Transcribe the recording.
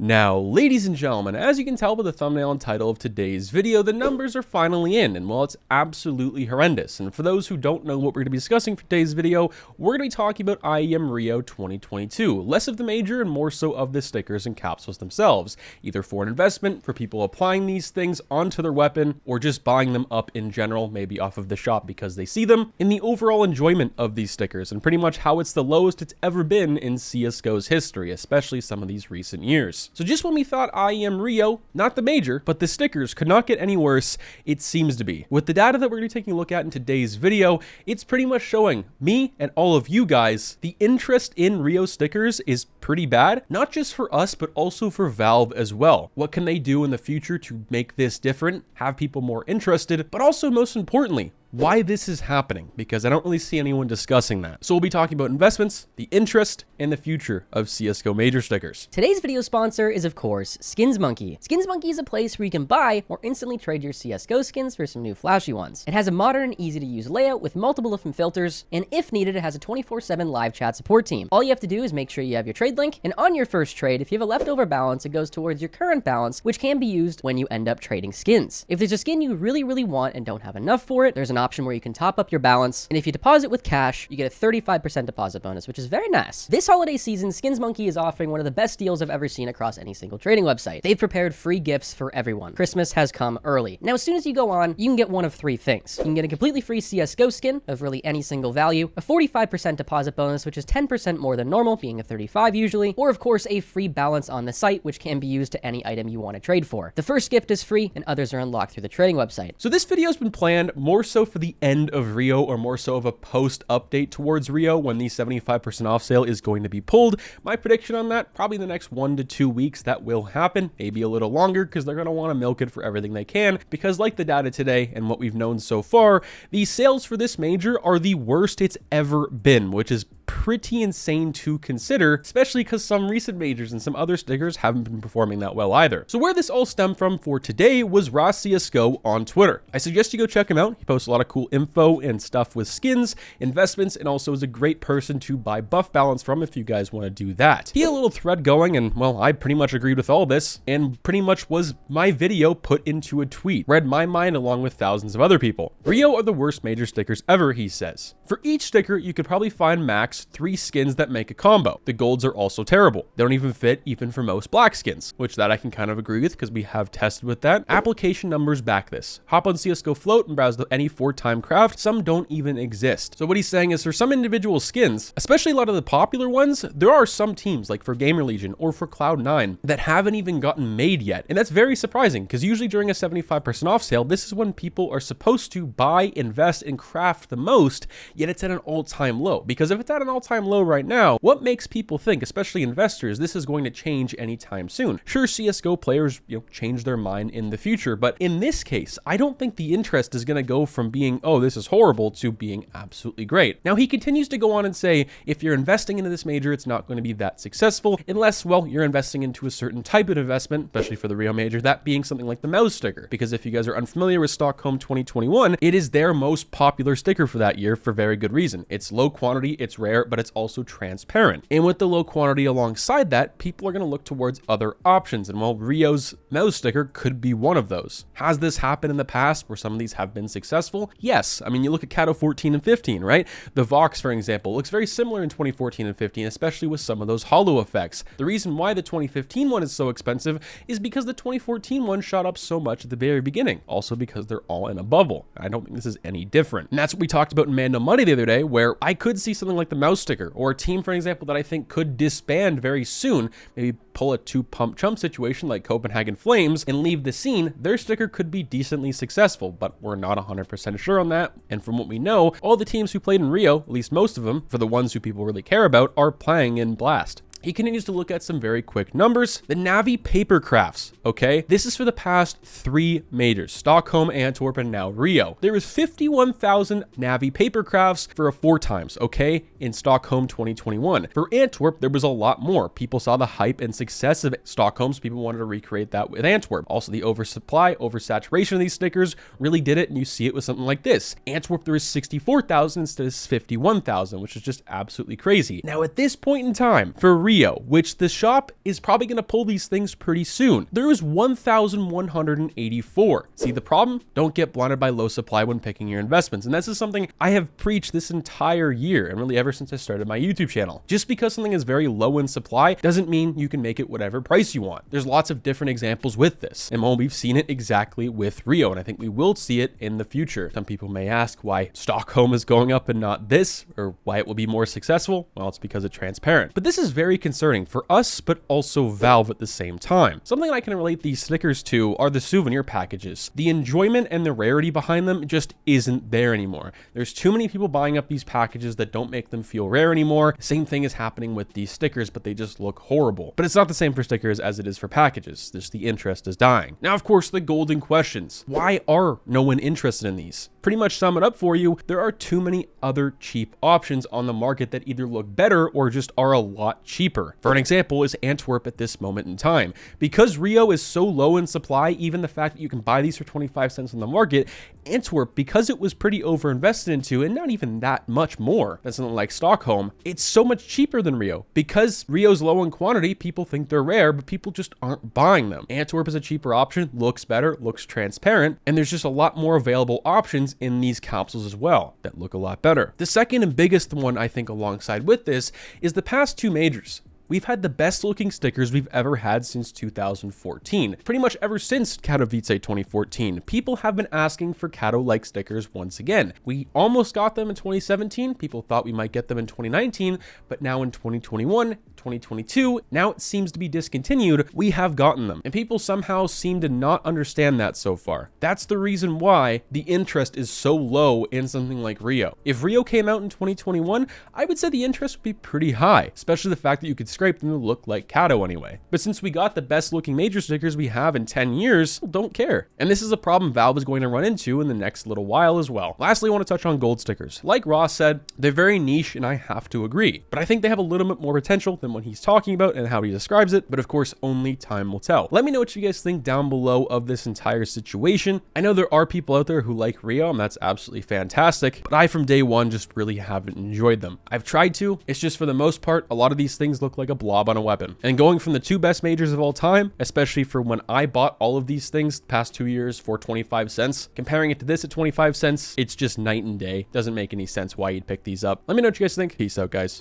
Now, ladies and gentlemen, as you can tell by the thumbnail and title of today's video, the numbers are finally in, and well, it's absolutely horrendous. And for those who don't know what we're going to be discussing for today's video, we're going to be talking about IEM Rio 2022. Less of the major and more so of the stickers and capsules themselves, either for an investment, for people applying these things onto their weapon, or just buying them up in general, maybe off of the shop because they see them, in the overall enjoyment of these stickers, and pretty much how it's the lowest it's ever been in CSGO's history, especially some of these recent years. So just when we thought IEM Rio, not the major, but the stickers could not get any worse, it seems to be. With the data that we're going to be taking a look at in today's video, it's pretty much showing me and all of you guys the interest in Rio stickers is pretty bad, not just for us, but also for Valve as well. What can they do in the future to make this different, have people more interested, but also most importantly, why this is happening, because I don't really see anyone discussing that. So we'll be talking about investments, the interest, and the future of CSGO major stickers. Today's video sponsor is, of course, Skins Monkey. Skins Monkey is a place where you can buy or instantly trade your CSGO skins for some new flashy ones. It has a modern and easy to use layout with multiple different filters, and if needed, it has a 24/7 live chat support team. All you have to do is make sure you have your trade link, and on your first trade, if you have a leftover balance, it goes towards your current balance, which can be used when you end up trading skins. If there's a skin you really want and don't have enough for it, there's an option where you can top up your balance, and if you deposit with cash, you get a 35% deposit bonus, which is very nice. This holiday season, Skins Monkey is offering one of the best deals I've ever seen across any single trading website. They've prepared free gifts for everyone. Christmas has come early. Now, as soon as you go on, you can get one of three things. You can get a completely free CSGO skin of really any single value, a 45% deposit bonus, which is 10% more than normal, being a 35 usually, or of course a free balance on the site, which can be used to any item you want to trade for. The first gift is free, and others are unlocked through the trading website. So this video has been planned more so for the end of Rio, or more so of a post update towards Rio when the 75% off sale is going to be pulled. My prediction on that, probably in the next 1 to 2 weeks that will happen, maybe a little longer, because they're going to want to milk it for everything they can, because like the data today and what we've known so far, the sales for this major are the worst it's ever been, which is pretty insane to consider, especially because some recent majors and some other stickers haven't been performing that well either. So where this all stemmed from for today was Ross CSGO on Twitter. I suggest you go check him out. He posts a lot of cool info and stuff with skins, investments, and also is a great person to buy buff balance from if you guys want to do that. He had a little thread going, and well, I pretty much agreed with all this, and pretty much was my video put into a tweet. Read my mind along with thousands of other people. Rio are the worst major stickers ever, he says. For each sticker, you could probably find max 3 skins that make a combo. The golds are also terrible. They don't even fit even for most black skins, which that I can kind of agree with because we have tested with that. Application numbers back this. Hop on CSGO Float and browse any 4-time craft. Some don't even exist. So what he's saying is for some individual skins, especially a lot of the popular ones, there are some teams like for Gamer Legion or for Cloud9 that haven't even gotten made yet. And that's very surprising because usually during a 75% off sale, this is when people are supposed to buy, invest, and craft the most, yet it's at an all-time low. Because if it's at an all-time low right now, what makes people think, especially investors, this is going to change anytime soon? Sure, CSGO players, change their mind in the future, but in this case, I don't think the interest is going to go from being, oh, this is horrible, to being absolutely great. Now, he continues to go on and say, if you're investing into this major, it's not going to be that successful unless, well, you're investing into a certain type of investment, especially for the Rio major, that being something like the mouse sticker. Because if you guys are unfamiliar with Stockholm 2021, it is their most popular sticker for that year for very good reason. It's low quantity, it's rare, but it's also transparent. And with the low quantity alongside that, people are going to look towards other options. And well, Rio's mouse sticker could be one of those. Has this happened in the past where some of these have been successful? Yes. I mean, you look at Cato 14 and 15, right? The Vox, for example, looks very similar in 2014 and 15, especially with some of those hollow effects. The reason why the 2015 one is so expensive is because the 2014 one shot up so much at the very beginning. Also because they're all in a bubble. I don't think this is any different. And that's what we talked about in Mando Money the other day, where I could see something like the mouse sticker, or a team, for example, that I think could disband very soon, maybe pull a 2-pump-chump situation like Copenhagen Flames and leave the scene. Their sticker could be decently successful, but we're not 100% sure on that. And from what we know, all the teams who played in Rio, at least most of them, for the ones who people really care about, are playing in Blast. He continues to look at some very quick numbers. The Navi paper crafts, okay? This is for the past 3 majors, Stockholm, Antwerp, and now Rio. There is 51,000 Navi paper crafts for a 4 times, okay? In Stockholm 2021. For Antwerp, there was a lot more. People saw the hype and success of Stockholm, so people wanted to recreate that with Antwerp. Also, the oversupply, oversaturation of these stickers really did it, and you see it with something like this. Antwerp, there is 64,000 instead of 51,000, which is just absolutely crazy. Now, at this point in time, for Rio, which the shop is probably going to pull these things pretty soon. There is 1,184. See the problem? Don't get blinded by low supply when picking your investments. And this is something I have preached this entire year, and really ever since I started my YouTube channel. Just because something is very low in supply doesn't mean you can make it whatever price you want. There's lots of different examples with this, and we've seen it exactly with Rio, and I think we will see it in the future. Some people may ask why Stockholm is going up and not this, or why it will be more successful. Well, it's because it's transparent. But this is very concerning for us, but also Valve at the same time. Something I can relate these stickers to are the souvenir packages. The enjoyment and the rarity behind them just isn't there anymore. There's too many people buying up these packages that don't make them feel rare anymore. Same thing is happening with these stickers, but they just look horrible. But it's not the same for stickers as it is for packages. Just the interest is dying. Now, of course, the golden questions. Why are no one interested in these? Pretty much sum it up for you, there are too many other cheap options on the market that either look better or just are a lot cheaper. For an example is Antwerp at this moment in time. Because Rio is so low in supply, even the fact that you can buy these for 25 cents on the market, Antwerp, because it was pretty overinvested into and not even that much more than something like Stockholm, it's so much cheaper than Rio. Because Rio's low in quantity, people think they're rare, but people just aren't buying them. Antwerp is a cheaper option, looks better, looks transparent, and there's just a lot more available options in these capsules as well that look a lot better. The second and biggest one, I think, alongside with this is the past two majors. We've had the best looking stickers we've ever had since 2014. Pretty much ever since Katowice 2014, people have been asking for Kato-like stickers once again. We almost got them in 2017. People thought we might get them in 2019, but now in 2021, 2022, now it seems to be discontinued, we have gotten them. And people somehow seem to not understand that so far. That's the reason why the interest is so low in something like Rio. If Rio came out in 2021, I would say the interest would be pretty high, especially the fact that you could scrape them to look like Kato anyway. But since we got the best looking major stickers we have in 10 years, people don't care. And this is a problem Valve is going to run into in the next little while as well. Lastly, I want to touch on gold stickers. Like Ross said, they're very niche and I have to agree, but I think they have a little bit more potential than what he's talking about and how he describes it, but of course, only time will tell. Let me know what you guys think down below of this entire situation. I know there are people out there who like Rio, and that's absolutely fantastic, but I from day one just really haven't enjoyed them. I've tried to, it's just for the most part, a lot of these things look like a blob on a weapon. And going from the two best majors of all time, especially for when I bought all of these things the past 2 years for 25 cents, comparing it to this at 25 cents, it's just night and day. Doesn't make any sense why you'd pick these up. Let me know what you guys think. Peace out, guys.